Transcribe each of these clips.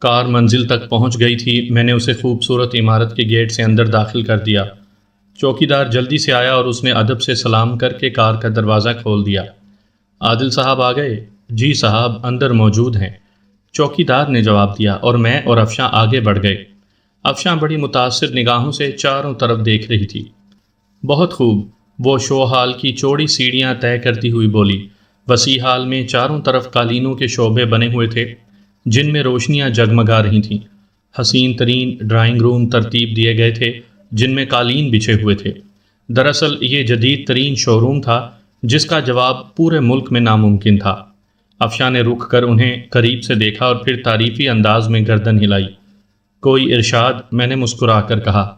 کار منزل تک پہنچ گئی تھی۔ میں نے اسے خوبصورت عمارت کے گیٹ سے اندر داخل کر دیا۔ چوکیدار جلدی سے آیا اور اس نے ادب سے سلام کر کے کار کا دروازہ کھول دیا۔ عادل صاحب آ گئے؟ جی صاحب، اندر موجود ہیں، چوکیدار نے جواب دیا، اور میں اور افشاں آگے بڑھ گئے۔ افشاں بڑی متاثر نگاہوں سے چاروں طرف دیکھ رہی تھی۔ بہت خوب، وہ شو ہال کی چوڑی سیڑھیاں طے کرتی ہوئی بولی۔ وسیع ہال میں چاروں طرف قالینوں کے شعبے بنے ہوئے تھے جن میں روشنیاں جگمگا رہی تھیں۔ حسین ترین ڈرائنگ روم ترتیب دیے گئے تھے جن میں قالین بچھے ہوئے تھے۔ دراصل یہ جدید ترین شو روم تھا جس کا جواب پورے ملک میں ناممکن تھا۔ افشاں نے رک کر انہیں قریب سے دیکھا اور پھر تعریفی انداز میں گردن ہلائی۔ کوئی ارشاد؟ میں نے مسکرا کر کہا۔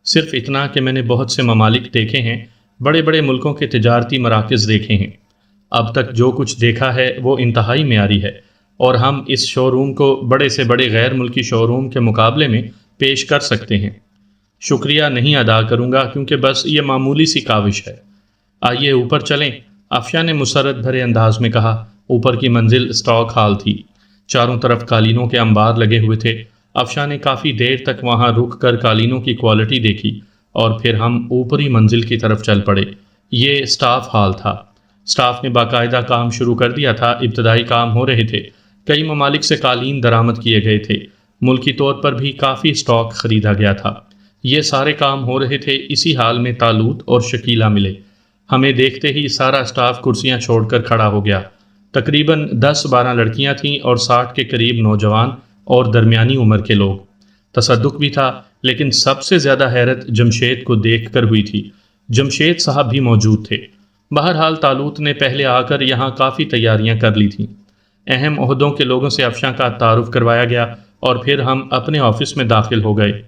صرف اتنا کہ میں نے بہت سے ممالک دیکھے ہیں، بڑے بڑے ملکوں کے تجارتی مراکز دیکھے ہیں۔ اب تک جو کچھ دیکھا ہے وہ انتہائی معیاری ہے، اور ہم اس شو روم کو بڑے سے بڑے غیر ملکی شو روم کے مقابلے میں پیش کر سکتے ہیں۔ شکریہ نہیں ادا کروں گا کیونکہ بس یہ معمولی سی کاوش ہے۔ آئیے اوپر چلیں، افشاں نے مسرت بھرے انداز میں کہا۔ اوپر کی منزل اسٹاک ہال تھی۔ چاروں طرف قالینوں کے انبار لگے ہوئے تھے۔ افشاں نے کافی دیر تک وہاں رک کر قالینوں کی کوالٹی دیکھی اور پھر ہم اوپری منزل کی طرف چل پڑے۔ یہ اسٹاف ہال تھا۔ اسٹاف نے باقاعدہ کام شروع کر دیا تھا۔ ابتدائی کام ہو رہے تھے۔ کئی ممالک سے قالین درآمد کیے گئے تھے۔ ملکی طور پر بھی کافی اسٹاک خریدا گیا تھا۔ یہ سارے کام ہو رہے تھے۔ اسی حال میں طالوت اور شکیلہ ملے۔ ہمیں دیکھتے ہی سارا اسٹاف کرسیاں چھوڑ کر کھڑا ہو گیا۔ تقریباً 10-12 لڑکیاں تھیں اور 60 کے قریب نوجوان اور درمیانی عمر کے لوگ۔ تصدق بھی تھا، لیکن سب سے زیادہ حیرت جمشید کو دیکھ کر ہوئی تھی۔ جمشید صاحب بھی موجود تھے۔ بہرحال طالوت نے پہلے آ کر یہاں کافی تیاریاں کر لی تھیں۔ اہم عہدوں کے لوگوں سے افشاں کا تعارف کروایا گیا اور پھر ہم اپنے آفس میں داخل ہو گئے۔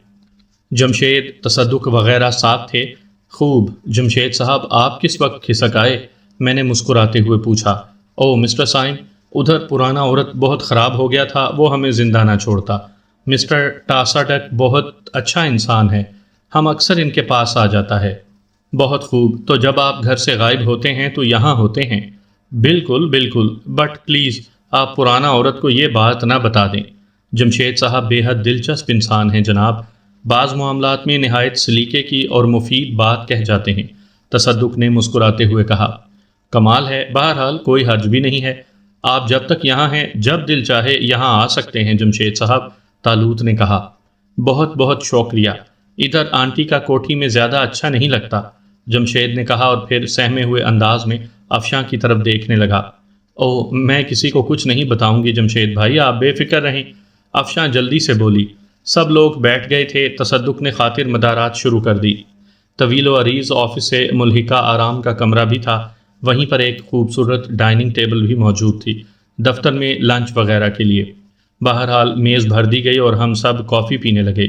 جمشید، تصدق وغیرہ ساتھ تھے۔ خوب، جمشید صاحب آپ کس وقت کھسک آئے؟ میں نے مسکراتے ہوئے پوچھا۔ او مسٹر سائم، ادھر پرانا عورت بہت خراب ہو گیا تھا، وہ ہمیں زندہ نہ چھوڑتا۔ مسٹر ٹاساڈک بہت اچھا انسان ہے، ہم اکثر ان کے پاس آ جاتا ہے۔ بہت خوب، تو جب آپ گھر سے غائب ہوتے ہیں تو یہاں ہوتے ہیں؟ بالکل بالکل، بٹ پلیز آپ پرانا عورت کو یہ بات نہ بتا دیں۔ جمشید صاحب بے حد دلچسپ انسان ہیں جناب، بعض معاملات میں نہایت سلیقے کی اور مفید بات کہہ جاتے ہیں۔ تصدق نے مسکراتے ہوئے کہا۔ کمال ہے، بہرحال کوئی حرج بھی نہیں ہے۔ آپ جب تک یہاں ہیں، جب دل چاہے یہاں آ سکتے ہیں جمشید صاحب، طالوت نے کہا۔ بہت بہت شکریہ، ادھر آنٹی کا کوٹھی میں زیادہ اچھا نہیں لگتا، جمشید نے کہا اور پھر سہمے ہوئے انداز میں افشاں کی طرف دیکھنے لگا۔ او، میں کسی کو کچھ نہیں بتاؤں گی جمشید بھائی، آپ بے فکر رہیں، افشاں جلدی سے بولی۔ سب لوگ بیٹھ گئے تھے۔ تصدق نے خاطر مدارات شروع کر دی۔ طویل و عریض آفس سے ملحقہ آرام کا کمرہ بھی تھا، وہیں پر ایک خوبصورت ڈائننگ ٹیبل بھی موجود تھی، دفتر میں لنچ وغیرہ کے لیے۔ بہرحال میز بھر دی گئی اور ہم سب کافی پینے لگے۔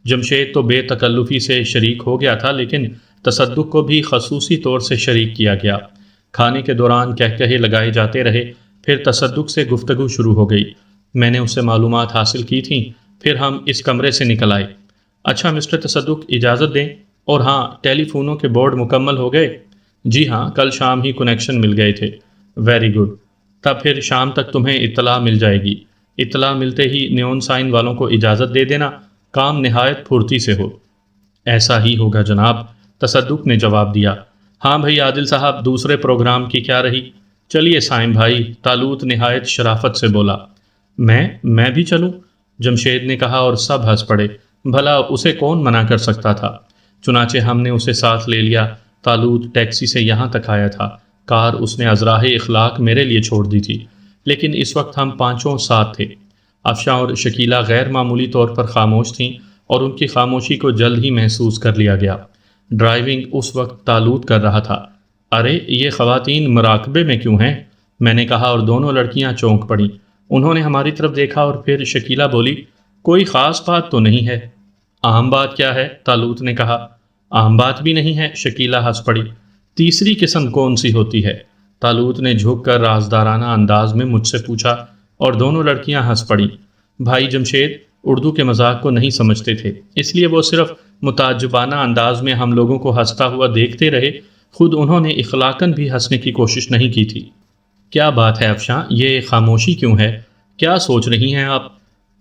جمشید تو بے تکلفی سے شریک ہو گیا تھا، لیکن تصدق کو بھی خصوصی طور سے شریک کیا گیا۔ کھانے کے دوران کہکہے لگائے جاتے رہے، پھر تصدق سے گفتگو شروع ہو گئی۔ میں نے اس سے معلومات حاصل کی تھیں، پھر ہم اس کمرے سے نکل آئے۔ اچھا مسٹر تصدق، اجازت دیں؟ اور ہاں، ٹیلی فونوں کے بورڈ مکمل ہو گئے؟ جی ہاں، کل شام ہی کنیکشن مل گئے تھے۔ ویری گڈ، تب پھر شام تک تمہیں اطلاع مل جائے گی۔ اطلاع ملتے ہی نیون سائن والوں کو اجازت دے دینا، کام نہایت پھرتی سے ہو۔ ایسا ہی ہوگا جناب، تصدق نے جواب دیا۔ ہاں بھائی عادل صاحب، دوسرے پروگرام کی کیا رہی؟ چلیے سائم بھائی، طالوت نہایت شرافت سے بولا۔ میں بھی چلوں؟ جمشید نے کہا اور سب ہنس پڑے۔ بھلا اسے کون منع کر سکتا تھا؟ چنانچہ ہم نے اسے ساتھ لے لیا۔ طالوت ٹیکسی سے یہاں تک آیا تھا۔ کار اس نے ازراہ اخلاق میرے لیے چھوڑ دی تھی، لیکن اس وقت ہم پانچوں ساتھ تھے۔ افشاں اور شکیلہ غیر معمولی طور پر خاموش تھیں اور ان کی خاموشی کو جلد ہی محسوس کر لیا گیا۔ ڈرائیونگ اس وقت طالوت کر رہا تھا۔ ارے یہ خواتین مراقبے میں کیوں ہیں؟ میں نے کہا اور دونوں لڑکیاں چونک پڑیں۔ انہوں نے ہماری طرف دیکھا اور پھر شکیلہ بولی، کوئی خاص بات تو نہیں ہے؟ اہم بات کیا ہے؟ طالوت نے کہا۔ اہم بات بھی نہیں ہے، شکیلہ ہنس پڑی۔ تیسری قسم کون سی ہوتی ہے؟ طالوت نے جھک کر رازدارانہ انداز میں مجھ سے پوچھا اور دونوں لڑکیاں ہنس پڑیں۔ بھائی جمشید اردو کے مذاق کو نہیں سمجھتے تھے، اس لیے وہ صرف متعجبانہ انداز میں ہم لوگوں کو ہنستا ہوا دیکھتے رہے، خود انہوں نے اخلاقاً بھی ہنسنے کی کوشش نہیں کی تھی۔ کیا بات ہے افشاں، یہ خاموشی کیوں ہے؟ کیا سوچ رہی ہیں آپ؟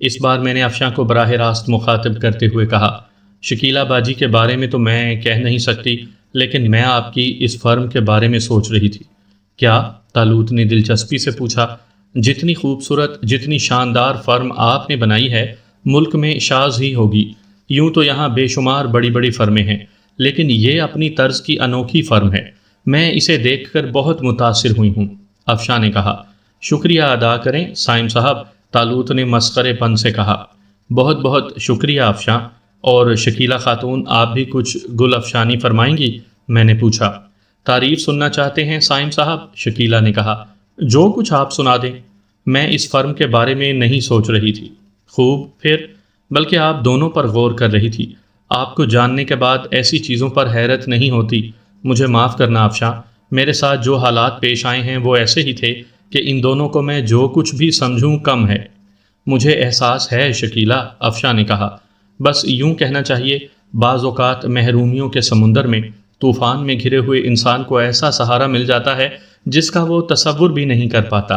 اس بار میں نے افشاں کو براہ راست مخاطب کرتے ہوئے کہا، شکیلہ باجی کے بارے میں تو میں کہہ نہیں سکتی، لیکن میں آپ کی اس فرم کے بارے میں سوچ رہی تھی۔ کیا؟ طالوت نے دلچسپی سے پوچھا۔ جتنی خوبصورت، جتنی شاندار فرم آپ نے بنائی ہے، ملک میں شاذ ہی ہوگی۔ یوں تو یہاں بے شمار بڑی بڑی فرمیں ہیں، لیکن یہ اپنی طرز کی انوکھی فرم ہے۔ میں اسے دیکھ کر بہت متاثر ہوئی ہوں۔ افشاں نے کہا۔ شکریہ ادا کریں سائم صاحب، طالوت نے مسخرے پن سے کہا۔ بہت بہت شکریہ افشاں۔ اور شکیلہ خاتون، آپ بھی کچھ گل افشانی فرمائیں گی؟ میں نے پوچھا۔ تعریف سننا چاہتے ہیں سائم صاحب؟ شکیلہ نے کہا۔ جو کچھ آپ سنا دیں۔ میں اس فرم کے بارے میں نہیں سوچ رہی تھی۔ خوب پھر؟ بلکہ آپ دونوں پر غور کر رہی تھی۔ آپ کو جاننے کے بعد ایسی چیزوں پر حیرت نہیں ہوتی۔ مجھے معاف کرنا افشاں، میرے ساتھ جو حالات پیش آئے ہیں وہ ایسے ہی تھے کہ ان دونوں کو میں جو کچھ بھی سمجھوں کم ہے۔ مجھے احساس ہے شکیلہ، افشاں نے کہا۔ بس یوں کہنا چاہیے، بعض اوقات محرومیوں کے سمندر میں، طوفان میں گھرے ہوئے انسان کو ایسا سہارا مل جاتا ہے جس کا وہ تصور بھی نہیں کر پاتا،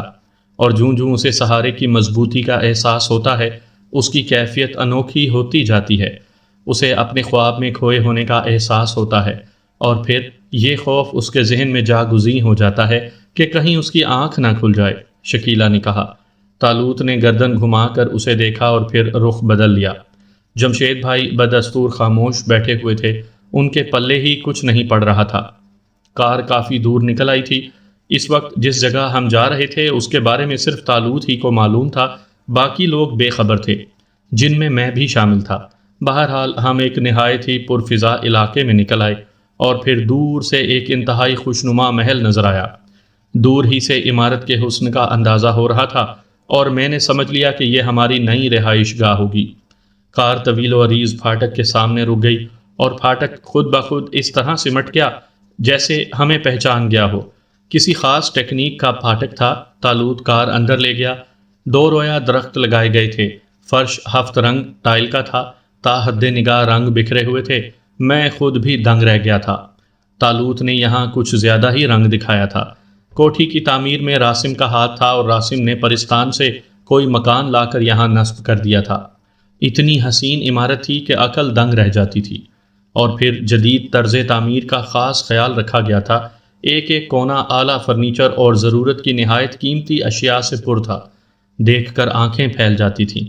اور جوں جوں اسے سہارے کی مضبوطی کا احساس ہوتا ہے، اس کی کیفیت انوکھی ہوتی جاتی ہے۔ اسے اپنے خواب میں کھوئے ہونے کا احساس ہوتا ہے، اور پھر یہ خوف اس کے ذہن میں جاگزیں ہو جاتا ہے کہ کہیں اس کی آنکھ نہ کھل جائے۔ شکیلہ نے کہا۔ طالوت نے گردن گھما کر اسے دیکھا اور پھر رخ بدل لیا۔ جمشید بھائی بدستور خاموش بیٹھے ہوئے تھے، ان کے پلے ہی کچھ نہیں پڑ رہا تھا۔ کار کافی دور نکل آئی تھی۔ اس وقت جس جگہ ہم جا رہے تھے اس کے بارے میں صرف طالوت ہی کو معلوم تھا، باقی لوگ بے خبر تھے، جن میں میں بھی شامل تھا۔ بہرحال ہم ایک نہایت ہی پرفضا علاقے میں نکل آئے، اور پھر دور سے ایک انتہائی خوشنما محل نظر آیا۔ دور ہی سے عمارت کے حسن کا اندازہ ہو رہا تھا، اور میں نے سمجھ لیا کہ یہ ہماری نئی رہائش گاہ ہوگی۔ کار طویل و عریض پھاٹک کے سامنے رک گئی، اور پھاٹک خود بخود اس طرح سمٹ گیا جیسے ہمیں پہچان گیا ہو۔ کسی خاص ٹیکنیک کا پھاٹک تھا۔ طالوت کار اندر لے گیا۔ دو رویا درخت لگائے گئے تھے۔ فرش ہفت رنگ ٹائل کا تھا۔ تا حد نگاہ رنگ بکھرے ہوئے تھے۔ میں خود بھی دنگ رہ گیا تھا۔ طالوت نے یہاں کچھ زیادہ ہی رنگ دکھایا تھا۔ کوٹھی کی تعمیر میں راسم کا ہاتھ تھا، اور راسم نے پرستان سے کوئی مکان لا کر یہاں نصب کر دیا تھا۔ اتنی حسین عمارت تھی کہ عقل دنگ رہ جاتی تھی۔ اور پھر جدید طرز تعمیر کا خاص خیال رکھا گیا تھا۔ ایک ایک کونا اعلیٰ فرنیچر اور ضرورت کی نہایت قیمتی اشیاء سے پر تھا۔ دیکھ کر آنکھیں پھیل جاتی تھیں۔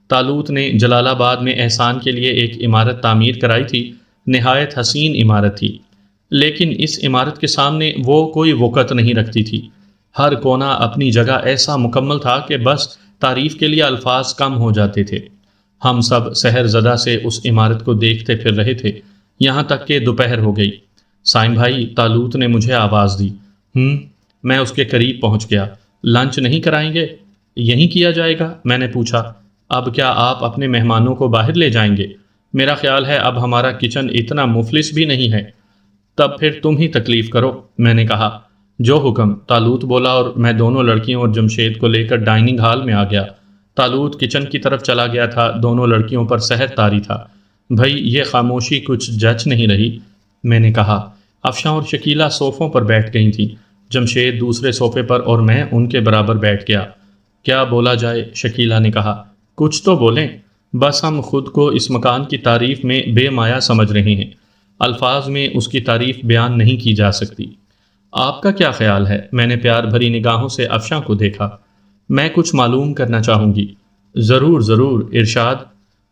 طالوت نے جلال آباد میں احسان کے لیے ایک عمارت تعمیر کرائی تھی۔ نہایت حسین عمارت تھی، لیکن اس عمارت کے سامنے وہ کوئی وقت نہیں رکھتی تھی۔ ہر کونا اپنی جگہ ایسا مکمل تھا کہ بس تعریف کے لیے الفاظ کم ہو جاتے تھے۔ ہم سب سحر زدہ سے اس عمارت کو دیکھتے پھر رہے تھے، یہاں تک کہ دوپہر ہو گئی۔ سائم بھائی، طالوت نے مجھے آواز دی۔ میں اس کے قریب پہنچ گیا۔ لنچ نہیں کرائیں گے؟ یہیں کیا جائے گا؟ میں نے پوچھا۔ اب کیا آپ اپنے مہمانوں کو باہر لے جائیں گے؟ میرا خیال ہے اب ہمارا کچن اتنا مفلس بھی نہیں ہے۔ تب پھر تم ہی تکلیف کرو، میں نے کہا۔ جو حکم، طالوت بولا، اور میں دونوں لڑکیوں اور جمشید کو لے کر ڈائننگ ہال میں آ گیا۔ طالوت کچن کی طرف چلا گیا تھا۔ دونوں لڑکیوں پر سحر طاری تھا۔ بھئی یہ خاموشی کچھ جچ نہیں رہی، میں نے کہا۔ افشاں اور شکیلہ صوفوں پر بیٹھ گئی تھیں۔ جمشید دوسرے صوفے پر اور میں ان کے برابر بیٹھ گیا۔ کیا بولا جائے؟ شکیلہ نے کہا۔ کچھ تو بولیں۔ بس ہم خود کو اس مکان کی تعریف میں بے مایا سمجھ رہے ہیں۔ الفاظ میں اس کی تعریف بیان نہیں کی جا سکتی۔ آپ کا کیا خیال ہے؟ میں نے پیار بھری نگاہوں سے افشاں کو دیکھا۔ میں کچھ معلوم کرنا چاہوں گی۔ ضرور ضرور، ارشاد۔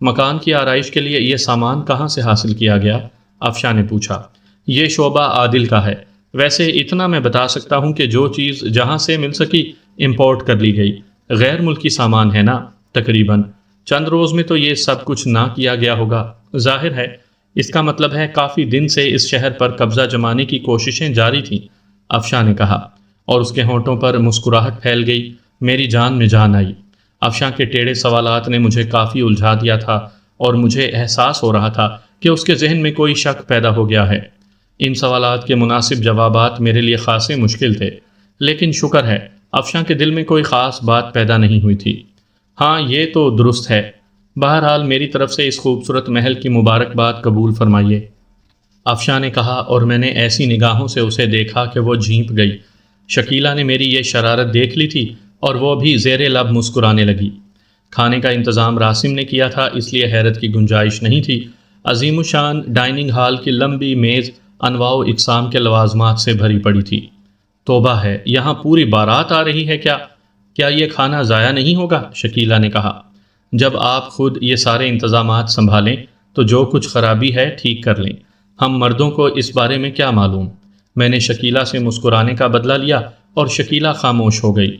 مکان کی آرائش کے لیے یہ سامان کہاں سے حاصل کیا گیا؟ افشاں نے پوچھا۔ یہ شعبہ عادل کا ہے۔ ویسے اتنا میں بتا سکتا ہوں کہ جو چیز جہاں سے مل سکی امپورٹ کر لی گئی۔ غیر ملکی سامان ہے نا؟ تقریباً۔ چند روز میں تو یہ سب کچھ نہ کیا گیا ہوگا۔ ظاہر ہے، اس کا مطلب ہے کافی دن سے اس شہر پر قبضہ جمانے کی کوششیں جاری تھیں، افشاں نے کہا، اور اس کے ہونٹوں پر مسکراہٹ پھیل گئی۔ میری جان میں جان آئی۔ افشاں کے ٹیڑھے سوالات نے مجھے کافی الجھا دیا تھا، اور مجھے احساس ہو رہا تھا کہ اس کے ذہن میں کوئی شک پیدا ہو گیا ہے۔ ان سوالات کے مناسب جوابات میرے لیے خاصے مشکل تھے، لیکن شکر ہے افشاں کے دل میں کوئی خاص بات پیدا نہیں ہوئی تھی۔ ہاں، یہ تو درست ہے۔ بہرحال میری طرف سے اس خوبصورت محل کی مبارکباد قبول فرمائیے، افشاں نے کہا، اور میں نے ایسی نگاہوں سے اسے دیکھا کہ وہ جھینپ گئی۔ شکیلہ نے میری یہ شرارت دیکھ لی تھی، اور وہ بھی زیر لب مسکرانے لگی۔ کھانے کا انتظام راسم نے کیا تھا، اس لیے حیرت کی گنجائش نہیں تھی۔ عظیم الشان ڈائننگ ہال کی لمبی میز انواع و اقسام کے لوازمات سے بھری پڑی تھی۔ توبہ ہے، یہاں پوری بارات آ رہی ہے کیا یہ کھانا ضائع نہیں ہوگا؟ شکیلہ نے کہا۔ جب آپ خود یہ سارے انتظامات سنبھالیں تو جو کچھ خرابی ہے ٹھیک کر لیں، ہم مردوں کو اس بارے میں کیا معلوم؟ میں نے شکیلہ سے مسکرانے کا بدلہ لیا اور شکیلہ خاموش ہو گئی۔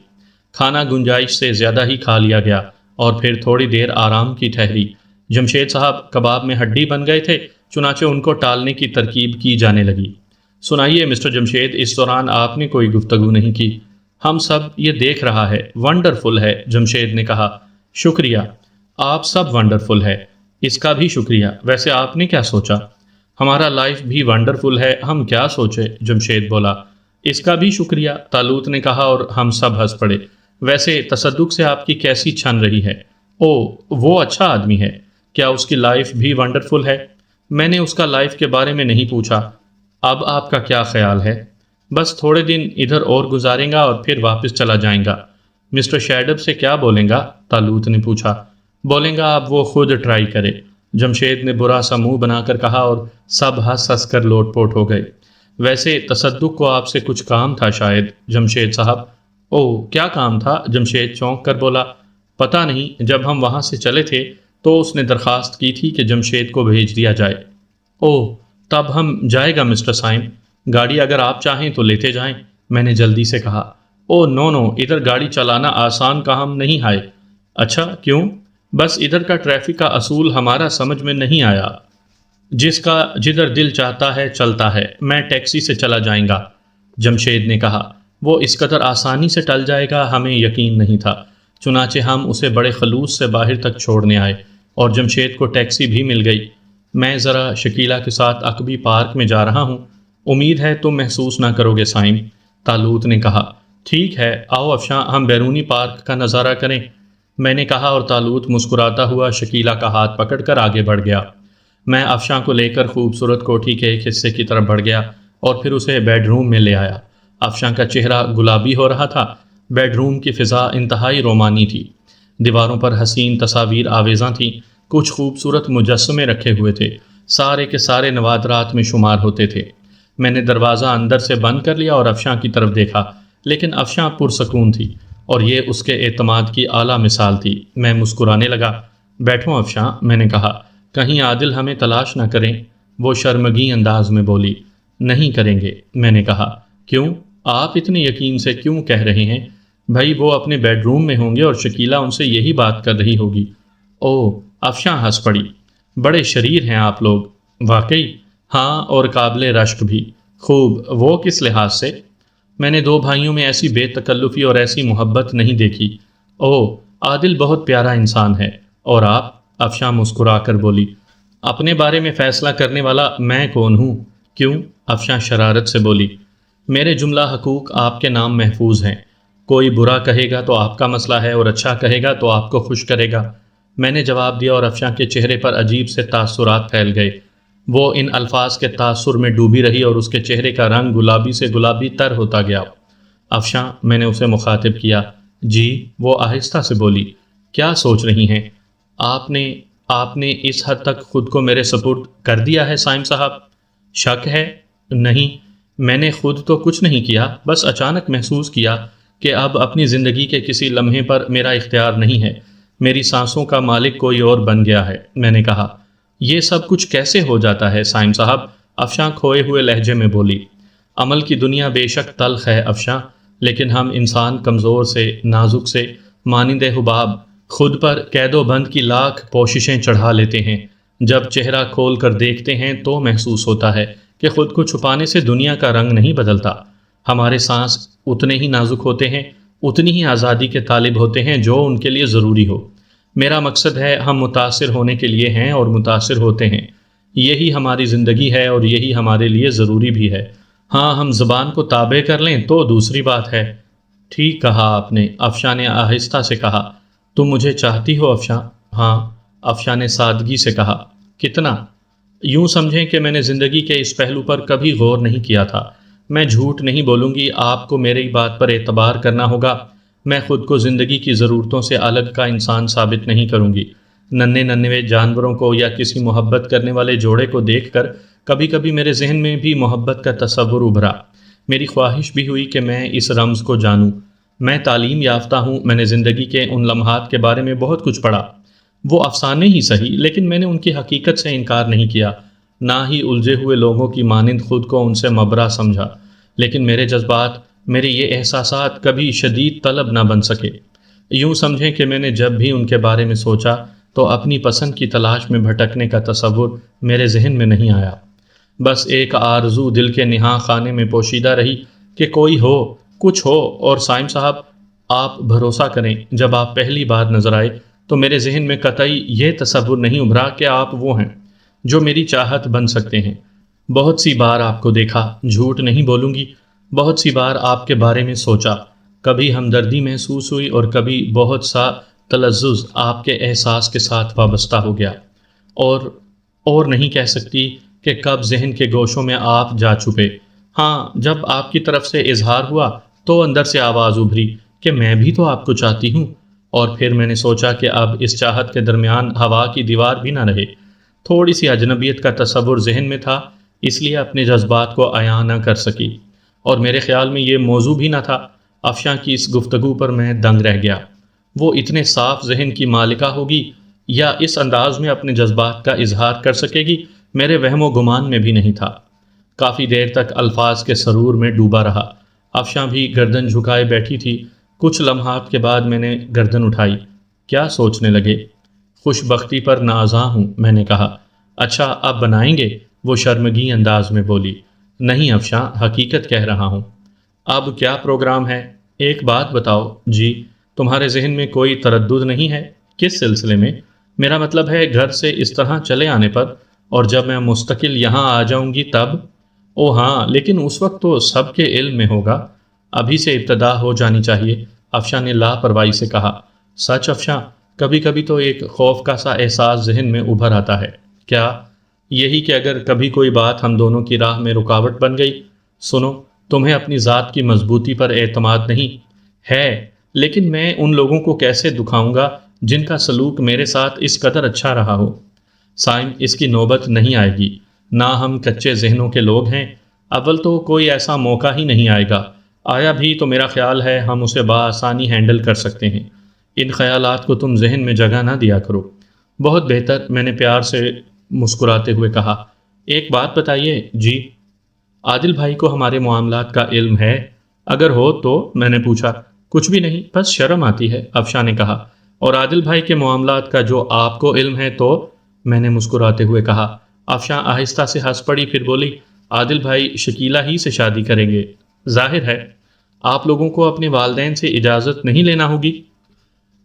کھانا گنجائش سے زیادہ ہی کھا لیا گیا اور پھر تھوڑی دیر آرام کی ٹھہری۔ جمشید صاحب کباب میں ہڈی بن گئے تھے، چنانچہ ان کو ٹالنے کی ترکیب کی جانے لگی۔ سنائیے مسٹر جمشید، اس دوران آپ نے کوئی گفتگو نہیں کی۔ ہم سب یہ دیکھ رہا ہے۔ ونڈرفل ہے، جمشید نے کہا۔ شکریہ، آپ سب ونڈرفل ہے۔ اس کا بھی شکریہ۔ ویسے آپ نے کیا سوچا؟ ہمارا لائف بھی ونڈرفل ہے، ہم کیا سوچے؟ جمشید بولا۔ اس کا بھی شکریہ، طالوت نے کہا اور ہم سب ہنس پڑے۔ ویسے تصدق سے آپ کی کیسی چھن رہی ہے؟ وہ اچھا آدمی ہے۔ کیا اس کی لائف بھی ونڈرفل ہے؟ میں نے اس کا لائف کے بارے میں نہیں پوچھا۔ اب آپ کا کیا خیال ہے؟ بس تھوڑے دن ادھر اور گزاریں گا اور پھر واپس چلا جائیں گا۔ مسٹر شیڈب سے کیا بولیں گا؟ طالوت نے پوچھا۔ بولیں گا اب وہ خود ٹرائی کرے، جمشید نے برا سا منہ بنا کر کہا اور سب ہنس ہنس کر لوٹ پوٹ ہو گئے۔ ویسے تصدق کو آپ سے کچھ کام تھا شاید، جمشید صاحب؟ کیا کام تھا؟ جمشید چونک کر بولا۔ پتہ نہیں، جب ہم وہاں سے چلے تھے تو اس نے درخواست کی تھی کہ جمشید کو بھیج دیا جائے۔ تب ہم جائے گا مسٹر سائم، گاڑی اگر آپ چاہیں تو لیتے جائیں، میں نے جلدی سے کہا۔ نو، ادھر گاڑی چلانا آسان کام نہیں ہے۔ اچھا، کیوں؟ بس ادھر کا ٹریفک کا اصول ہمارا سمجھ میں نہیں آیا۔ جس کا جدھر دل چاہتا ہے چلتا ہے، میں ٹیکسی سے چلا جائیں گا، جمشید نے کہا۔ وہ اس قدر آسانی سے ٹل جائے گا ہمیں یقین نہیں تھا، چنانچہ ہم اسے بڑے خلوص سے باہر تک چھوڑنے آئے اور جمشید کو ٹیکسی بھی مل گئی۔ میں ذرا شکیلہ کے ساتھ عقبی پارک میں جا رہا ہوں، امید ہے تم محسوس نہ کرو گے سائم، طالوت نے کہا۔ ٹھیک ہے، آؤ افشاں ہم بیرونی پارک کا نظارہ کریں، میں نے کہا اور طالوت مسکراتا ہوا شکیلہ کا ہاتھ پکڑ کر آگے بڑھ گیا۔ میں افشاں کو لے کر خوبصورت کوٹھی کے ایک حصے کی طرف بڑھ گیا اور پھر اسے بیڈ روم میں لے آیا۔ افشاں کا چہرہ گلابی ہو رہا تھا۔ بیڈ روم کی فضا انتہائی رومانی تھی۔ دیواروں پر حسین تصاویر آویزاں تھیں، کچھ خوبصورت مجسمے رکھے ہوئے تھے، سارے کے سارے نوادرات میں شمار ہوتے تھے۔ میں نے دروازہ اندر سے بند کر لیا اور افشاں کی طرف دیکھا، لیکن افشاں پرسکون تھی اور یہ اس کے اعتماد کی اعلیٰ مثال تھی۔ میں مسکرانے لگا۔ بیٹھو افشاں، میں نے کہا، کہیں عادل ہمیں تلاش نہ کریں۔ وہ شرمگین انداز میں بولی۔ نہیں کریں گے، میں نے کہا۔ کیوں؟ آپ اتنے یقین سے کیوں کہہ رہے ہیں؟ بھائی وہ اپنے بیڈ روم میں ہوں گے اور شکیلہ ان سے یہی بات کر رہی ہوگی۔ افشاں ہنس پڑی۔ بڑے شریر ہیں آپ لوگ۔ واقعی؟ ہاں، اور قابل رشک بھی۔ خوب، وہ کس لحاظ سے؟ میں نے دو بھائیوں میں ایسی بے تکلفی اور ایسی محبت نہیں دیکھی۔ عادل بہت پیارا انسان ہے۔ اور آپ؟ افشاں مسکرا کر بولی۔ اپنے بارے میں فیصلہ کرنے والا میں کون ہوں؟ کیوں؟ افشاں شرارت سے بولی۔ میرے جملہ حقوق آپ کے نام محفوظ ہیں۔ کوئی برا کہے گا تو آپ کا مسئلہ ہے اور اچھا کہے گا تو آپ کو خوش کرے گا، میں نے جواب دیا اور افشاں کے چہرے پر عجیب سے تاثرات پھیل گئے۔ وہ ان الفاظ کے تاثر میں ڈوبی رہی اور اس کے چہرے کا رنگ گلابی سے گلابی تر ہوتا گیا۔ افشاں، میں نے اسے مخاطب کیا۔ جی، وہ آہستہ سے بولی۔ کیا سوچ رہی ہیں؟ آپ نے اس حد تک خود کو میرے سپرد کر دیا ہے سائم صاحب؟ شک ہے؟ نہیں، میں نے خود تو کچھ نہیں کیا، بس اچانک محسوس کیا کہ اب اپنی زندگی کے کسی لمحے پر میرا اختیار نہیں ہے، میری سانسوں کا مالک کوئی اور بن گیا ہے، میں نے کہا۔ یہ سب کچھ کیسے ہو جاتا ہے سائم صاحب؟ افشاں کھوئے ہوئے لہجے میں بولی۔ عمل کی دنیا بے شک تلخ ہے افشاں، لیکن ہم انسان کمزور سے، نازک سے، مانند حباب خود پر قید و بند کی لاکھ کوششیں چڑھا لیتے ہیں۔ جب چہرہ کھول کر دیکھتے ہیں تو محسوس ہوتا ہے کہ خود کو چھپانے سے دنیا کا رنگ نہیں بدلتا۔ ہمارے سانس اتنے ہی نازک ہوتے ہیں، اتنی ہی آزادی کے طالب ہوتے ہیں جو ان کے لیے ضروری ہو۔ میرا مقصد ہے ہم متاثر ہونے کے لیے ہیں اور متاثر ہوتے ہیں، یہی ہماری زندگی ہے اور یہی ہمارے لیے ضروری بھی ہے۔ ہاں، ہم زبان کو تابع کر لیں تو دوسری بات ہے۔ ٹھیک کہا آپ نے، افشاں نے آہستہ سے کہا۔ تم مجھے چاہتی ہو افشاں؟ ہاں، افشاں نے سادگی سے کہا۔ کتنا؟ یوں سمجھیں کہ میں نے زندگی کے اس پہلو پر کبھی غور نہیں کیا تھا۔ میں جھوٹ نہیں بولوں گی، آپ کو میری بات پر اعتبار کرنا ہوگا۔ میں خود کو زندگی کی ضرورتوں سے الگ کا انسان ثابت نہیں کروں گی۔ ننھے ننھے جانوروں کو یا کسی محبت کرنے والے جوڑے کو دیکھ کر کبھی کبھی میرے ذہن میں بھی محبت کا تصور ابھرا۔ میری خواہش بھی ہوئی کہ میں اس رمز کو جانوں۔ میں تعلیم یافتہ ہوں، میں نے زندگی کے ان لمحات کے بارے میں بہت کچھ پڑھا۔ وہ افسانے ہی صحیح، لیکن میں نے ان کی حقیقت سے انکار نہیں کیا، نہ ہی الجھے ہوئے لوگوں کی مانند خود کو ان سے مبرا سمجھا۔ لیکن میرے جذبات، میرے یہ احساسات کبھی شدید طلب نہ بن سکے۔ یوں سمجھیں کہ میں نے جب بھی ان کے بارے میں سوچا تو اپنی پسند کی تلاش میں بھٹکنے کا تصور میرے ذہن میں نہیں آیا۔ بس ایک آرزو دل کے نہاں خانے میں پوشیدہ رہی کہ کوئی ہو، کچھ ہو۔ اور سائم صاحب، آپ بھروسہ کریں، جب آپ پہلی بار نظر آئے تو میرے ذہن میں قطعی یہ تصور نہیں ابھرا کہ آپ وہ ہیں جو میری چاہت بن سکتے ہیں۔ بہت سی بار آپ کو دیکھا، جھوٹ نہیں بولوں گی، بہت سی بار آپ کے بارے میں سوچا، کبھی ہمدردی محسوس ہوئی اور کبھی بہت سا تلذذ آپ کے احساس کے ساتھ وابستہ ہو گیا، اور نہیں کہہ سکتی کہ کب ذہن کے گوشوں میں آپ جا چھپے۔ ہاں، جب آپ کی طرف سے اظہار ہوا تو اندر سے آواز ابھری کہ میں بھی تو آپ کو چاہتی ہوں، اور پھر میں نے سوچا کہ اب اس چاہت کے درمیان ہوا کی دیوار بھی نہ رہے۔ تھوڑی سی اجنبیت کا تصور ذہن میں تھا، اس لیے اپنے جذبات کو عیاں نہ کر سکی، اور میرے خیال میں یہ موضوع بھی نہ تھا۔ افشاں کی اس گفتگو پر میں دنگ رہ گیا۔ وہ اتنے صاف ذہن کی مالکہ ہوگی یا اس انداز میں اپنے جذبات کا اظہار کر سکے گی، میرے وہم و گمان میں بھی نہیں تھا۔ کافی دیر تک الفاظ کے سرور میں ڈوبا رہا۔ افشاں بھی گردن جھکائے بیٹھی تھی۔ کچھ لمحات کے بعد میں نے گردن اٹھائی۔ کیا سوچنے لگے؟ خوش بختی پر نازاں ہوں، میں نے کہا۔ اچھا، اب بنائیں گے؟ وہ شرمگین انداز میں بولی۔ نہیں افشاں، حقیقت کہہ رہا ہوں۔ اب کیا پروگرام ہے؟ ایک بات بتاؤ۔ جی، تمہارے ذہن میں کوئی تردد نہیں ہے؟ کس سلسلے میں؟ میرا مطلب ہے گھر سے اس طرح چلے آنے پر، اور جب میں مستقل یہاں آ جاؤں گی تب؟ او ہاں، لیکن اس وقت تو سب کے علم میں ہوگا، ابھی سے ابتدا ہو جانی چاہیے، افشاں نے لاپرواہی سے کہا۔ سچ افشاں، کبھی کبھی تو ایک خوف کا سا احساس ذہن میں ابھر آتا ہے۔ کیا؟ یہی کہ اگر کبھی کوئی بات ہم دونوں کی راہ میں رکاوٹ بن گئی۔ سنو، تمہیں اپنی ذات کی مضبوطی پر اعتماد نہیں ہے، لیکن میں ان لوگوں کو کیسے دکھاؤں گا جن کا سلوک میرے ساتھ اس قدر اچھا رہا ہو؟ سائم، اس کی نوبت نہیں آئے گی، نہ ہم کچے ذہنوں کے لوگ ہیں، اول تو کوئی ایسا موقع ہی نہیں آئے گا، آیا بھی تو میرا خیال ہے ہم اسے بآسانی ہینڈل کر سکتے ہیں۔ ان خیالات کو تم ذہن میں جگہ نہ دیا کرو۔ بہت بہتر، میں نے پیار سے مسکراتے ہوئے کہا۔ ایک بات بتائیے۔ جی؟ عادل بھائی کو ہمارے معاملات کا علم ہے؟ اگر ہو تو؟ میں نے پوچھا۔ کچھ بھی نہیں، بس شرم آتی ہے، افشاں نے کہا۔ اور عادل بھائی کے معاملات کا جو آپ کو علم ہے تو؟ میں نے مسکراتے ہوئے کہا۔ افشاں آہستہ سے ہنس پڑی، پھر بولی، عادل بھائی شکیلہ ہی سے شادی کریں گے۔ ظاہر ہے آپ لوگوں کو اپنے والدین سے اجازت نہیں لینا ہوگی۔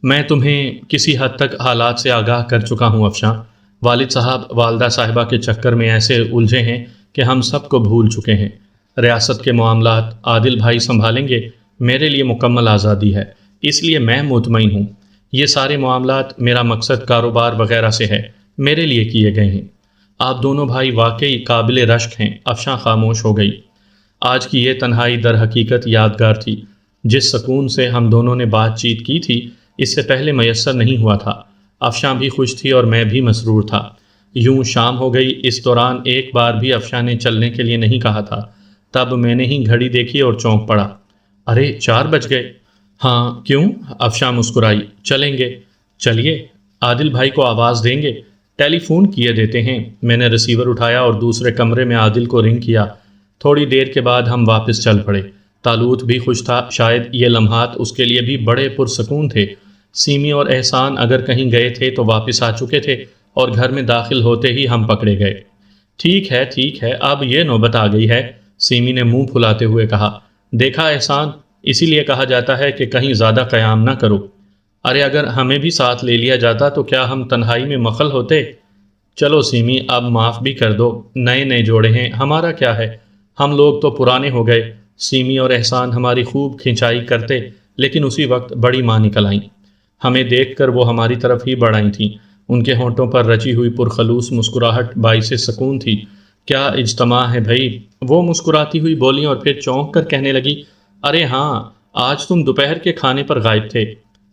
میں تمہیں کسی حد تک حالات سے آگاہ کر چکا ہوں افشاں۔ والد صاحب والدہ صاحبہ کے چکر میں ایسے الجھے ہیں کہ ہم سب کو بھول چکے ہیں۔ ریاست کے معاملات عادل بھائی سنبھالیں گے، میرے لیے مکمل آزادی ہے، اس لیے میں مطمئن ہوں۔ یہ سارے معاملات، میرا مقصد کاروبار وغیرہ سے ہے، میرے لیے کیے گئے ہیں۔ آپ دونوں بھائی واقعی قابل رشک ہیں۔ افشاں خاموش ہو گئی۔ آج کی یہ تنہائی در حقیقت یادگار تھی۔ جس سکون سے ہم دونوں نے بات چیت کی تھی، اس سے پہلے میسر نہیں ہوا تھا۔ افشاں بھی خوش تھی اور میں بھی مسرور تھا۔ یوں شام ہو گئی۔ اس دوران ایک بار بھی افشاں نے چلنے کے لیے نہیں کہا تھا۔ تب میں نے ہی گھڑی دیکھی اور چونک پڑا۔ ارے 4 بج گئے۔ ہاں، کیوں؟ افشاں مسکرائی۔ چلیں گے؟ چلیے۔ عادل بھائی کو آواز دیں گے؟ ٹیلی فون کیے دیتے ہیں۔ میں نے ریسیور اٹھایا اور دوسرے کمرے میں عادل کو رنگ کیا۔ تھوڑی دیر کے بعد ہم واپس چل پڑے۔ طالوت بھی خوش تھا، شاید یہ لمحات اس کے لیے بھی بڑے پرسکون تھے۔ سیمی اور احسان اگر کہیں گئے تھے تو واپس آ چکے تھے، اور گھر میں داخل ہوتے ہی ہم پکڑے گئے۔ ٹھیک ہے، اب یہ نوبت آ گئی ہے، سیمی نے منہ پھلاتے ہوئے کہا۔ دیکھا احسان، اسی لیے کہا جاتا ہے کہ کہیں زیادہ قیام نہ کرو۔ ارے اگر ہمیں بھی ساتھ لے لیا جاتا تو کیا ہم تنہائی میں مخل ہوتے؟ چلو سیمی، اب معاف بھی کر دو، نئے جوڑے ہیں، ہمارا کیا ہے، ہم لوگ تو پرانے ہو گئے۔ سیمی اور احسان ہماری خوب کھنچائی کرتے، لیکن اسی وقت بڑی ماں نکل آئیں۔ ہمیں دیکھ کر وہ ہماری طرف ہی بڑھ آئی تھیں۔ ان کے ہونٹوں پر رچی ہوئی پرخلوص مسکراہٹ باعث سکون تھی۔ کیا اجتماع ہے بھائی؟ وہ مسکراتی ہوئی بولی اور پھر چونک کر کہنے لگی، ارے ہاں، آج تم دوپہر کے کھانے پر غائب تھے۔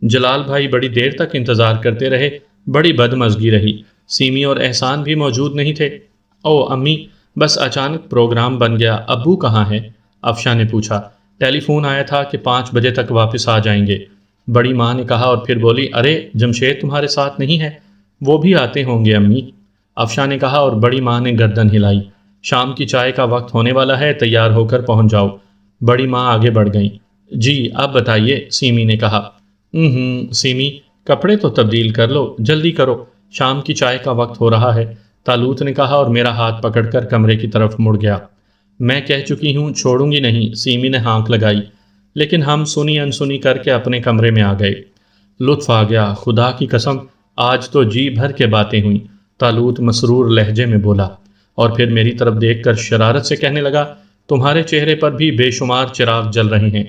جلال بھائی بڑی دیر تک انتظار کرتے رہے، بڑی بدمزگی رہی۔ سیمی اور احسان بھی موجود نہیں تھے۔ او امی، بس اچانک پروگرام بن گیا، ابو کہاں ہیں؟ افشاں نے پوچھا۔ ٹیلی فون آیا تھا کہ 5 بجے تک واپس آ جائیں گے، بڑی ماں نے کہا، اور پھر بولی، ارے جمشید تمہارے ساتھ نہیں ہے؟ وہ بھی آتے ہوں گے امی، افشاں نے کہا، اور بڑی ماں نے گردن ہلائی۔ شام کی چائے کا وقت ہونے والا ہے، تیار ہو کر پہنچ جاؤ۔ بڑی ماں آگے بڑھ گئیں۔ جی اب بتائیے، سیمی نے کہا۔ سیمی، کپڑے تو تبدیل کر لو، جلدی کرو، شام کی چائے کا وقت ہو رہا ہے، طالوت نے کہا اور میرا ہاتھ پکڑ کر کمرے کی طرف مڑ گیا۔ میں کہہ چکی ہوں چھوڑوں گی نہیں، سیمی نے ہانک لگائی، لیکن ہم سنی انسنی کر کے اپنے کمرے میں آ گئے۔ لطف آ گیا، خدا کی قسم آج تو جی بھر کے باتیں ہوئیں، طالوت مسرور لہجے میں بولا، اور پھر میری طرف دیکھ کر شرارت سے کہنے لگا، تمہارے چہرے پر بھی بے شمار چراغ جل رہے ہیں۔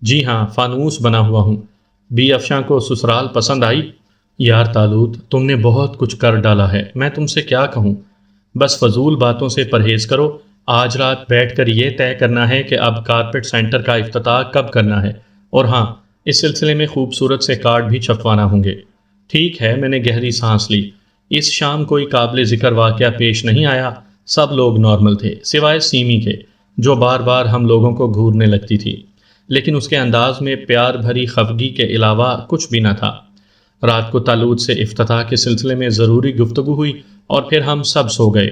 جی ہاں، فانوس بنا ہوا ہوں۔ بی افشاں کو سسرال پسند آئی؟ یار طالوت، تم نے بہت کچھ کر ڈالا ہے، میں تم سے کیا کہوں؟ بس فضول باتوں سے پرہیز کرو۔ آج رات بیٹھ کر یہ طے کرنا ہے کہ اب کارپٹ سینٹر کا افتتاح کب کرنا ہے، اور ہاں، اس سلسلے میں خوبصورت سے کارڈ بھی چھپوانا ہوں گے۔ ٹھیک ہے، میں نے گہری سانس لی۔ اس شام کوئی قابل ذکر واقعہ پیش نہیں آیا، سب لوگ نارمل تھے، سوائے سیمی کے، جو بار بار ہم لوگوں کو گھورنے لگتی تھی، لیکن اس کے انداز میں پیار بھری خفگی کے علاوہ کچھ بھی نہ تھا۔ رات کو طالوت سے افتتاح کے سلسلے میں ضروری گفتگو ہوئی، اور پھر ہم سب سو گئے۔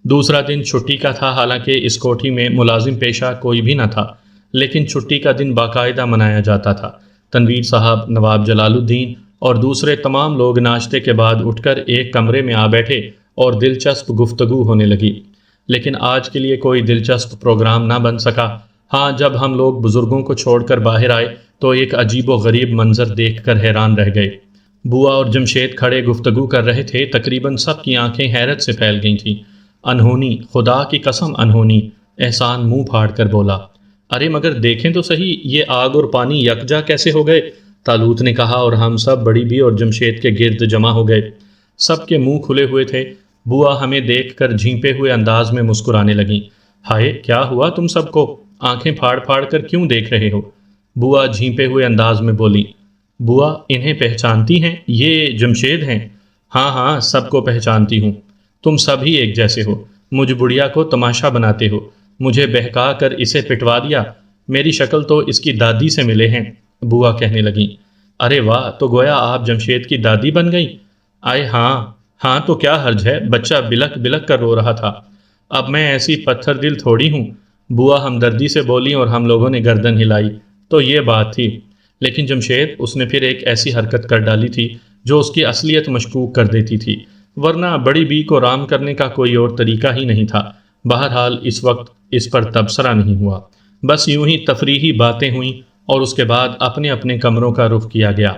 دوسرا دن چھٹی کا تھا، حالانکہ اس کوٹھی میں ملازم پیشہ کوئی بھی نہ تھا، لیکن چھٹی کا دن باقاعدہ منایا جاتا تھا۔ تنویر صاحب، نواب جلال الدین اور دوسرے تمام لوگ ناشتے کے بعد اٹھ کر ایک کمرے میں آ بیٹھے اور دلچسپ گفتگو ہونے لگی، لیکن آج کے لیے کوئی دلچسپ پروگرام نہ بن سکا۔ ہاں، جب ہم لوگ بزرگوں کو چھوڑ کر باہر آئے تو ایک عجیب و غریب منظر دیکھ کر حیران رہ گئے۔ بوا اور جمشید کھڑے گفتگو کر رہے تھے، تقریباً سب کی آنکھیں حیرت سے پھیل گئی تھیں۔ انہونی، خدا کی قسم انہونی، احسان منہ پھاڑ کر بولا۔ ارے مگر دیکھیں تو صحیح، یہ آگ اور پانی یکجا کیسے ہو گئے؟ طالوت نے کہا، اور ہم سب بڑی بی اور جمشید کے گرد جمع ہو گئے۔ سب کے منہ کھلے ہوئے تھے۔ بوا ہمیں دیکھ کر جھینپے ہوئے انداز میں مسکرانے لگیں۔ ہائے، کیا ہوا تم سب کو؟ آنکھیں پھاڑ پھاڑ کر کیوں دیکھ رہے ہو؟ بوا جھینپے ہوئے انداز میں بولی۔ بوا، انہیں پہچانتی ہیں؟ یہ جمشید ہیں؟ ہاں ہاں، سب کو پہچانتی ہوں۔ تم سب ہی ایک جیسے ہو، مجھ بڑھیا کو تماشا بناتے ہو، مجھے بہکا کر اسے پٹوا دیا، میری شکل تو اس کی دادی سے ملے ہیں، بوا کہنے لگیں۔ ارے واہ، تو گویا آپ جمشید کی دادی بن گئیں؟ آئے ہاں، ہاں تو کیا حرج ہے، بچہ بلک بلک کر رو رہا تھا۔ اب میں ایسی پتھر دل تھوڑی ہوں، بوا ہمدردی سے بولی، اور ہم لوگوں نے گردن ہلائی۔ تو یہ بات تھی، لیکن جمشید، اس نے پھر ایک ایسی حرکت کر ڈالی تھی جو اس کی اصلیت مشکوک کر دیتی تھی، ورنہ بڑی بی کو رام کرنے کا کوئی اور طریقہ ہی نہیں تھا۔ بہرحال اس وقت اس پر تبصرہ نہیں ہوا، بس یوں ہی تفریحی باتیں ہوئیں، اور اس کے بعد اپنے اپنے کمروں کا رخ کیا گیا۔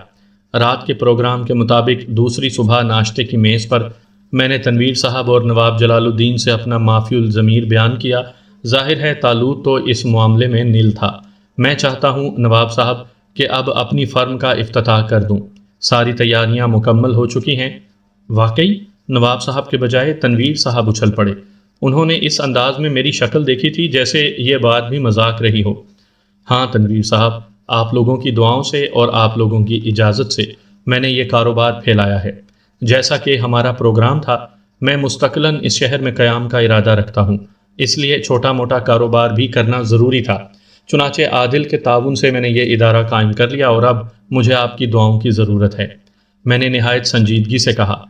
رات کے پروگرام کے مطابق دوسری صبح ناشتے کی میز پر میں نے تنویر صاحب اور نواب جلال الدین سے اپنا معافی الضمیر بیان کیا۔ ظاہر ہے طالوت تو اس معاملے میں نل تھا۔ میں چاہتا ہوں نواب صاحب کہ اب اپنی فرم کا افتتاح کر دوں، ساری تیاریاں مکمل ہو چکی ہیں۔ واقعی؟ نواب صاحب کے بجائے تنویر صاحب اچھل پڑے۔ انہوں نے اس انداز میں میری شکل دیکھی تھی جیسے یہ بات بھی مذاق رہی ہو۔ ہاں تنویر صاحب، آپ لوگوں کی دعاؤں سے اور آپ لوگوں کی اجازت سے میں نے یہ کاروبار پھیلایا ہے۔ جیسا کہ ہمارا پروگرام تھا، میں مستقلاً اس شہر میں قیام کا ارادہ رکھتا ہوں، اس لیے چھوٹا موٹا کاروبار بھی کرنا ضروری تھا۔ چنانچہ عادل کے تعاون سے میں نے یہ ادارہ قائم کر لیا، اور اب مجھے آپ کی دعاؤں کی ضرورت ہے۔ میں نے نہایت سنجیدگی سے کہا،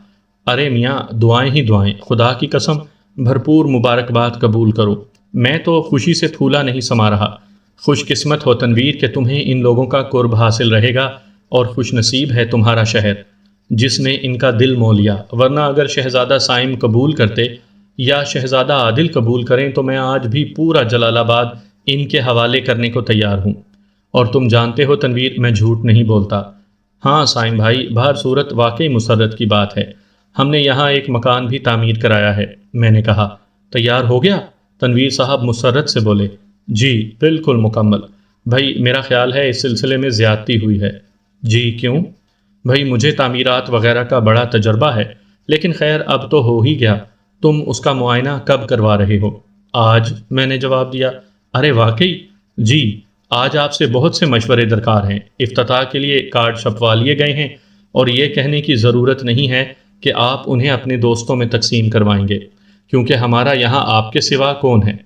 ارے میاں، دعائیں ہی دعائیں، خدا کی قسم، بھرپور مبارکباد قبول کرو۔ میں تو خوشی سے پھولا نہیں سما رہا۔ خوش قسمت ہو تنویر کہ تمہیں ان لوگوں کا قرب حاصل رہے گا، اور خوش نصیب ہے تمہارا شہر جس نے ان کا دل مو لیا، ورنہ اگر شہزادہ سائم قبول کرتے یا شہزادہ عادل قبول کریں تو میں آج بھی پورا جلال آباد ان کے حوالے کرنے کو تیار ہوں۔ اور تم جانتے ہو تنویر، میں جھوٹ نہیں بولتا۔ ہاں سائم بھائی، بہر صورت واقعی مسرت کی بات ہے، ہم نے یہاں ایک مکان بھی تعمیر کرایا ہے۔ میں نے کہا، تیار ہو گیا؟ تنویر صاحب مسرت سے بولے، جی بالکل مکمل۔ بھائی میرا خیال ہے اس سلسلے میں زیادتی ہوئی ہے۔ جی کیوں؟ بھائی مجھے تعمیرات وغیرہ کا بڑا تجربہ ہے، لیکن خیر اب تو ہو ہی گیا، تم اس کا معائنہ کب کروا رہے ہو؟ آج، میں نے جواب دیا۔ ارے واقعی؟ جی، آج آپ سے بہت سے مشورے درکار ہیں۔ افتتاح کے لیے کارڈ چھپوا لیے گئے ہیں اور یہ کہنے کی ضرورت نہیں ہے کہ آپ انہیں اپنے دوستوں میں تقسیم کروائیں گے، کیونکہ ہمارا یہاں آپ کے سوا کون ہے؟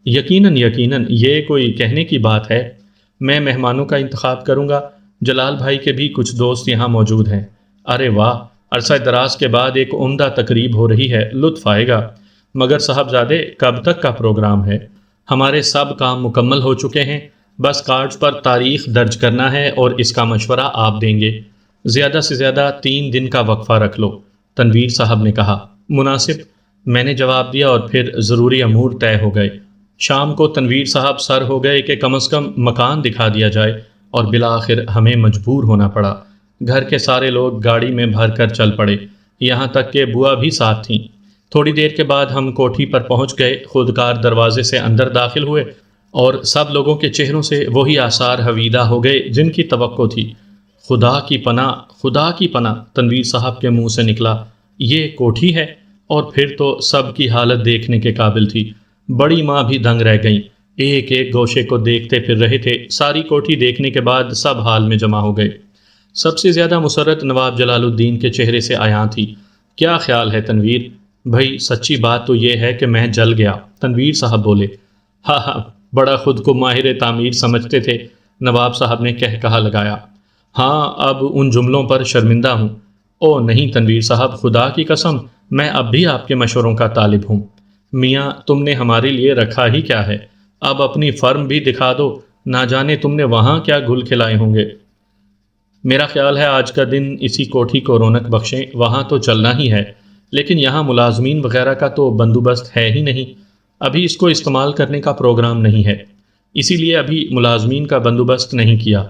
یقیناً یہ کوئی کہنے کی بات ہے۔ میں مہمانوں کا انتخاب کروں گا۔ جلال بھائی کے بھی کچھ دوست یہاں موجود ہیں۔ ارے واہ، عرصہ دراز کے بعد ایک عمدہ تقریب ہو رہی ہے، لطف آئے گا۔ مگر صاحبزادے، کب تک کا پروگرام ہے؟ ہمارے سب کام مکمل ہو چکے ہیں، بس کارڈز پر تاریخ درج کرنا ہے اور اس کا مشورہ آپ دیں گے۔ زیادہ سے زیادہ 3 دن کا وقفہ رکھ لو، تنویر صاحب نے کہا۔ مناسب، میں نے جواب دیا اور پھر ضروری امور طے ہو گئے۔ شام کو تنویر صاحب سر ہو گئے کہ کم از کم مکان دکھا دیا جائے، اور بالآخر ہمیں مجبور ہونا پڑا۔ گھر کے سارے لوگ گاڑی میں بھر کر چل پڑے، یہاں تک کہ بوا بھی ساتھ تھیں۔ تھوڑی دیر کے بعد ہم کوٹھی پر پہنچ گئے، خودکار دروازے سے اندر داخل ہوئے اور سب لوگوں کے چہروں سے وہی آثار حویدہ ہو گئے جن کی توقع تھی۔ خدا کی پناہ، خدا کی پناہ، تنویر صاحب کے منہ سے نکلا۔ یہ کوٹھی ہے؟ اور پھر تو سب کی حالت دیکھنے کے قابل تھی۔ بڑی ماں بھی دنگ رہ گئیں، ایک ایک گوشے کو دیکھتے پھر رہے تھے۔ ساری کوٹھی دیکھنے کے بعد سب حال میں جمع ہو گئے۔ سب سے زیادہ مسرت نواب جلال الدین کے چہرے سے عیاں تھی۔ کیا خیال ہے تنویر بھائی؟ سچی بات تو یہ ہے کہ میں جل گیا، تنویر صاحب بولے۔ ہاں ہاں، بڑا خود کو ماہر تعمیر سمجھتے تھے، نواب صاحب نے کہا لگایا۔ ہاں، اب ان جملوں پر شرمندہ ہوں۔ او نہیں تنویر صاحب، خدا کی قسم، میں اب بھی آپ کے مشوروں کا طالب ہوں۔ میاں، تم نے ہمارے لیے رکھا ہی کیا ہے؟ اب اپنی فرم بھی دکھا دو، نہ جانے تم نے وہاں کیا گل کھلائے ہوں گے۔ میرا خیال ہے آج کا دن اسی کوٹھی کو رونق بخشیں، وہاں تو چلنا ہی ہے، لیکن یہاں ملازمین وغیرہ کا تو بندوبست ہے ہی نہیں، ابھی اس کو استعمال کرنے کا پروگرام نہیں ہے، اسی لیے ابھی ملازمین کا بندوبست نہیں کیا۔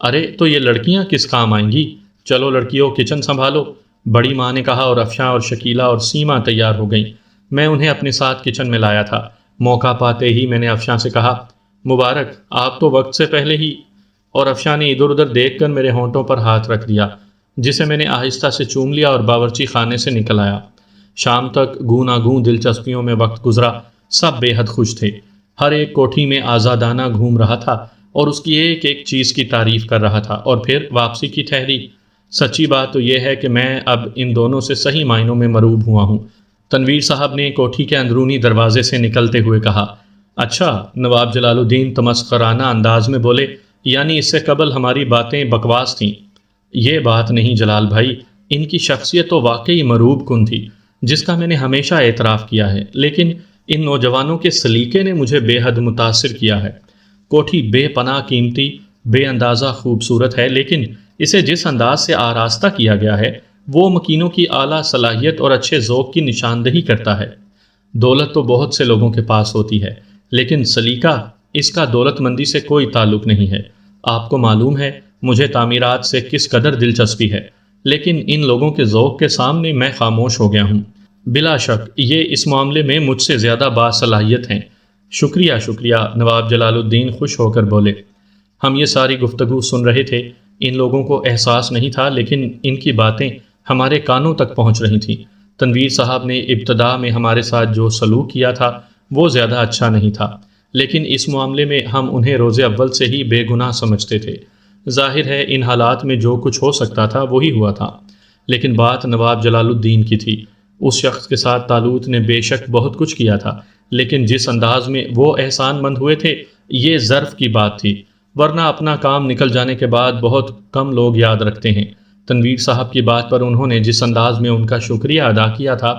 ارے تو یہ لڑکیاں کس کام آئیں گی؟ چلو لڑکیوں، کچن سنبھالو، بڑی ماں نے کہا، اور افشاں اور شکیلہ اور سیما تیار ہو گئیں۔ میں انہیں اپنے ساتھ کچن میں لایا تھا۔ موقع پاتے ہی میں نے افشاں سے کہا، مبارک، آپ تو وقت سے پہلے ہی، اور افشاں نے ادھر ادھر دیکھ کر میرے ہونٹوں پر ہاتھ رکھ دیا، جسے میں نے آہستہ سے چوم لیا اور باورچی خانے سے نکل آیا۔ شام تک گوں گوں دلچسپیوں میں وقت گزرا، سب بے حد خوش تھے، ہر ایک کوٹھی میں آزادانہ گھوم رہا تھا اور اس کی ایک ایک چیز کی تعریف کر رہا تھا، اور پھر واپسی کی تحریک۔ سچی بات تو یہ ہے کہ میں اب ان دونوں سے صحیح معنوں میں مروب ہوا ہوں، تنویر صاحب نے کوٹھی کے اندرونی دروازے سے نکلتے ہوئے کہا۔ اچھا، نواب جلال الدین تمسخرانہ انداز میں بولے، یعنی اس سے قبل ہماری باتیں بکواس تھیں؟ یہ بات نہیں جلال بھائی، ان کی شخصیت تو واقعی مروب کن تھی، جس کا میں نے ہمیشہ اعتراف کیا ہے، لیکن ان نوجوانوں کے سلیقے نے مجھے بے حد متاثر کیا ہے۔ کوٹھی بے پناہ قیمتی، بے اندازہ خوبصورت ہے، لیکن اسے جس انداز سے آراستہ کیا گیا ہے وہ مکینوں کی اعلیٰ صلاحیت اور اچھے ذوق کی نشاندہی کرتا ہے۔ دولت تو بہت سے لوگوں کے پاس ہوتی ہے، لیکن سلیقہ، اس کا دولت مندی سے کوئی تعلق نہیں ہے۔ آپ کو معلوم ہے مجھے تعمیرات سے کس قدر دلچسپی ہے، لیکن ان لوگوں کے ذوق کے سامنے میں خاموش ہو گیا ہوں۔ بلا شک یہ اس معاملے میں مجھ سے زیادہ باصلاحیت ہیں۔ شکریہ شکریہ، نواب جلال الدین خوش ہو کر بولے۔ ہم یہ ساری گفتگو سن رہے تھے، ان لوگوں کو احساس نہیں تھا، لیکن ان کی باتیں ہمارے کانوں تک پہنچ رہی تھیں۔ تنویر صاحب نے ابتدا میں ہمارے ساتھ جو سلوک کیا تھا وہ زیادہ اچھا نہیں تھا، لیکن اس معاملے میں ہم انہیں روز اول سے ہی بے گناہ سمجھتے تھے۔ ظاہر ہے ان حالات میں جو کچھ ہو سکتا تھا وہی ہوا تھا، لیکن بات نواب جلال الدین کی تھی۔ اس شخص کے ساتھ طالوت نے بے شک بہت کچھ کیا تھا، لیکن جس انداز میں وہ احسان مند ہوئے تھے یہ ظرف کی بات تھی، ورنہ اپنا کام نکل جانے کے بعد بہت کم لوگ یاد رکھتے ہیں۔ تنویر صاحب کی بات پر انہوں نے جس انداز میں ان کا شکریہ ادا کیا تھا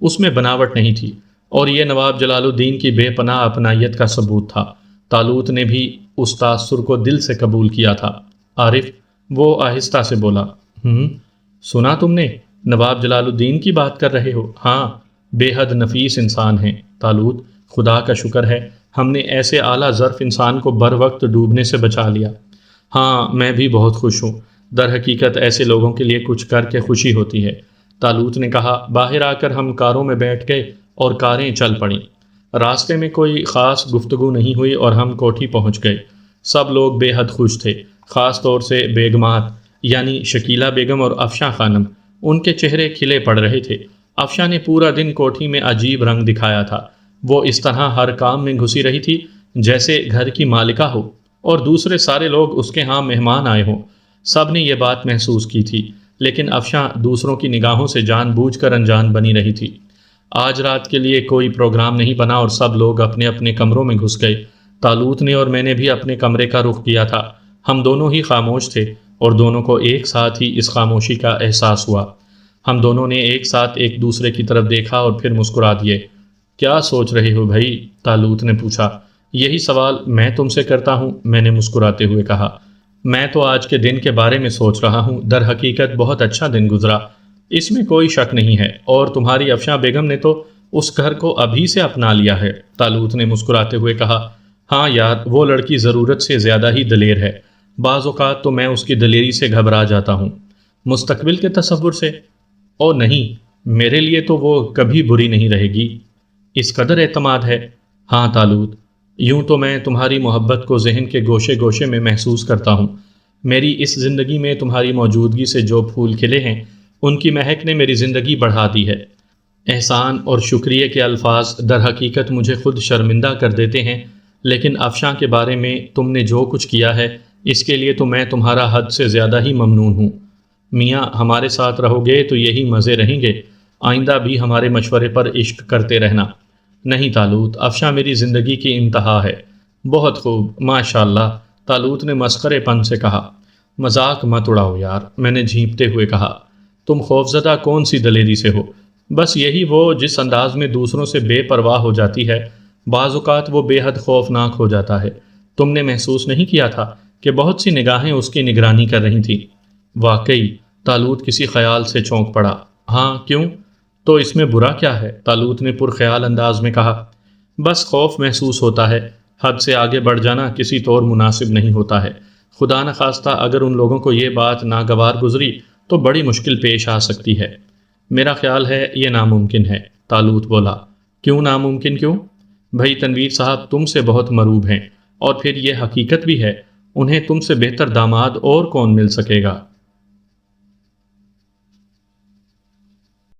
اس میں بناوٹ نہیں تھی، اور یہ نواب جلال الدین کی بے پناہ اپنائیت کا ثبوت تھا۔ طالوت نے بھی اس تاثر کو دل سے قبول کیا تھا۔ عارف، وہ آہستہ سے بولا، سنا تم نے؟ نواب جلال الدین کی بات کر رہے ہو؟ ہاں، بے حد نفیس انسان ہیں طالوت، خدا کا شکر ہے ہم نے ایسے اعلیٰ ظرف انسان کو بر وقت ڈوبنے سے بچا لیا۔ ہاں، میں بھی بہت خوش ہوں، در حقیقت ایسے لوگوں کے لیے کچھ کر کے خوشی ہوتی ہے، طالوت نے کہا۔ باہر آ کر ہم کاروں میں بیٹھ گئے اور کاریں چل پڑیں۔ راستے میں کوئی خاص گفتگو نہیں ہوئی اور ہم کوٹھی پہنچ گئے۔ سب لوگ بے حد خوش تھے، خاص طور سے بیگمات، یعنی شکیلہ بیگم اور افشاں خانم، ان کے چہرے کھلے پڑ رہے تھے۔ افشاں نے پورا دن کوٹھی میں عجیب رنگ دکھایا تھا، وہ اس طرح ہر کام میں گھسی رہی تھی جیسے گھر کی مالکہ ہو۔ اور دوسرے سارے لوگ اس کے ہاں مہمان آئے ہوں۔ سب نے یہ بات محسوس کی تھی، لیکن افشاں دوسروں کی نگاہوں سے جان بوجھ کر انجان بنی رہی تھی۔ آج رات کے لیے کوئی پروگرام نہیں بنا اور سب لوگ اپنے اپنے کمروں میں گھس گئے۔ طالوت نے اور میں نے بھی اپنے کمرے کا رخ کیا تھا۔ ہم دونوں ہی خاموش تھے اور دونوں کو ایک ساتھ ہی اس خاموشی کا احساس ہوا۔ ہم دونوں نے ایک ساتھ ایک دوسرے کی طرف دیکھا اور پھر مسکرا دیے۔ کیا سوچ رہے ہو بھائی؟ طالوت نے پوچھا۔ یہی سوال میں تم سے کرتا ہوں، میں نے مسکراتے ہوئے کہا۔ میں تو آج کے دن کے بارے میں سوچ رہا ہوں، در حقیقت بہت اچھا دن گزرا، اس میں کوئی شک نہیں ہے، اور تمہاری افشاں بیگم نے تو اس گھر کو ابھی سے اپنا لیا ہے۔ طالوت نے مسکراتے ہوئے کہا۔ ہاں یار، وہ لڑکی ضرورت سے زیادہ ہی دلیر ہے، بعض اوقات تو میں اس کی دلیری سے گھبرا جاتا ہوں۔ مستقبل کے تصور سے؟ او نہیں، میرے لیے تو وہ کبھی بری نہیں رہے گی۔ اس قدر اعتماد ہے؟ ہاں طالوت، یوں تو میں تمہاری محبت کو ذہن کے گوشے گوشے میں محسوس کرتا ہوں۔ میری اس زندگی میں تمہاری موجودگی سے جو پھول کھلے ہیں، ان کی مہک نے میری زندگی بڑھا دی ہے۔ احسان اور شکریہ کے الفاظ در حقیقت مجھے خود شرمندہ کر دیتے ہیں، لیکن افشاں کے بارے میں تم نے جو کچھ کیا ہے، اس کے لیے تو میں تمہارا حد سے زیادہ ہی ممنون ہوں۔ میاں، ہمارے ساتھ رہو گے تو یہی مزے رہیں گے، آئندہ بھی ہمارے مشورے پر عشق کرتے رہنا۔ نہیں طالوت، افشاں میری زندگی کی انتہا ہے۔ بہت خوب، ماشاءاللہ، طالوت نے مسخرے پن سے کہا۔ مذاق مت اڑاؤ یار، میں نے جھینپتے ہوئے کہا۔ تم خوفزدہ کون سی دلیری سے ہو؟ بس یہی وہ جس انداز میں دوسروں سے بے پرواہ ہو جاتی ہے، بعض اوقات وہ بے حد خوفناک ہو جاتا ہے۔ تم نے محسوس نہیں کیا تھا کہ بہت سی نگاہیں اس کی نگرانی کر رہی تھیں؟ واقعی، طالوت کسی خیال سے چونک پڑا۔ ہاں، کیوں؟ تو اس میں برا کیا ہے؟ طالوت نے پرخیال انداز میں کہا۔ بس خوف محسوس ہوتا ہے، حد سے آگے بڑھ جانا کسی طور مناسب نہیں ہوتا ہے۔ خدا نخواستہ اگر ان لوگوں کو یہ بات ناگوار گزری تو بڑی مشکل پیش آ سکتی ہے۔ میرا خیال ہے یہ ناممکن ہے، طالوت بولا۔ کیوں ناممکن کیوں؟ بھائی تنویر صاحب تم سے بہت مروب ہیں، اور پھر یہ حقیقت بھی ہے، انہیں تم سے بہتر داماد اور کون مل سکے گا؟